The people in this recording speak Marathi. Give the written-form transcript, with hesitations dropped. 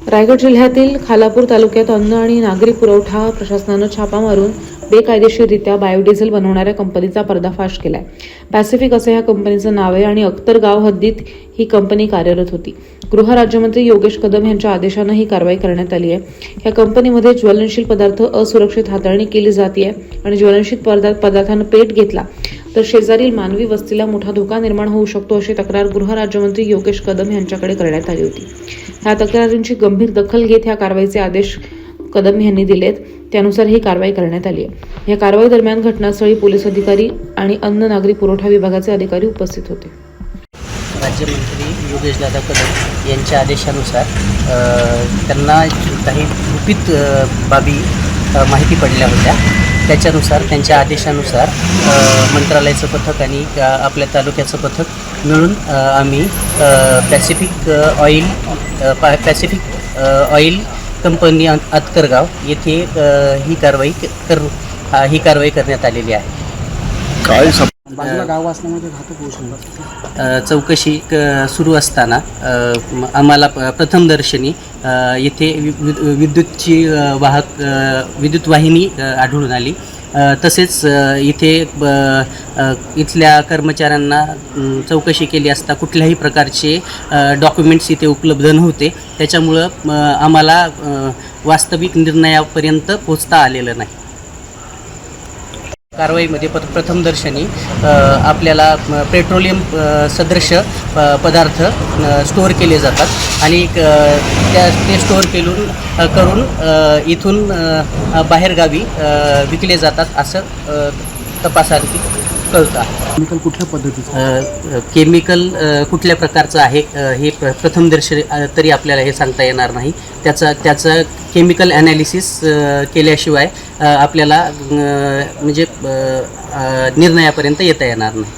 रायगड जिल्ह्यातील खालापूर तालुक्यात अन्न आणि नागरी पुरवठा प्रशासनानं छापा मारून बेकायदेशीररित्या बायोडिझेल बनवणाऱ्या कंपनीचा पर्दाफाश केलाय। पॅसिफिक असं या कंपनीचं नाव आहे आणि अख्तर गाव हद्दीत ही कंपनी कार्यरत होती। गृह राज्यमंत्री योगेश कदम यांच्या आदेशानं ही कारवाई करण्यात आली आहे। या कंपनीमध्ये ज्वलनशील पदार्थ असुरक्षित हाताळणी केली जाते आणि ज्वलनशील पदार्थानं पेट घेतला तर शेजारील मानवी वस्तीला मोठा धोका निर्माण होऊ शकतो अशी तक्रार गृह राज्यमंत्री योगेश कदम यांच्याकडे करण्यात आली होती। या तक्रारींची गंभीर दखल घेत या कारवाईचे आदेश कदम यांनी दिलेत, त्यानुसार ही कारवाई करण्यात आली आहे। या कारवाई दरम्यान घटनास्थळी पोलीस अधिकारी आणि अन्न नागरी पुरवठा विभागाचे अधिकारी उपस्थित होते। राज्यमंत्री योगेश दादा कदम यांच्या आदेशानुसार त्यांना काही गुपित बाबी माहिती पडल्या होत्या। त्याच्यानुसार त्यांच्या आदेशानुसार मंत्रालयाचं पथक आणि आपल्या तालुक्याचं पथक मिळून आम्ही पॅसिफिक ऑइल कंपनी अत्करगाव येथे ही कारवाई करण्यात आलेली आहे। गाव असल्यामुळे घातक होऊ शकतात। चौकशी सुरू असताना आम्हाला प्रथमदर्शनी येथे विद्युत वाहिनी आढळून आली। तसेच इथल्या कर्मचाऱ्यांना चौकशी केली असता कुठल्याही प्रकारचे डॉक्युमेंट्स इथे उपलब्ध नव्हते। त्याच्यामुळं आम्हाला वास्तविक निर्णयापर्यंत पोहोचता आलेलं नाही। कारवाईमध्ये प्रथमदर्शनी आपल्याला पेट्रोलियम सदृश पदार्थ स्टोअर केले जातात आणि ते स्टोअर करून इथून बाहेरगावी विकले जातात असं तपासार्थी कळतं। केमिकल कुठल्या पद्धतीचं केमिकल कुठल्या प्रकारचं आहे हे प्रथमदर्शनी तरी आपल्याला हे सांगता येणार नाही। त्याचं केमिकल ॲनालिसिस केल्याशिवाय आपल्याला म्हणजे निर्णयापर्यंत येता येणार नाही।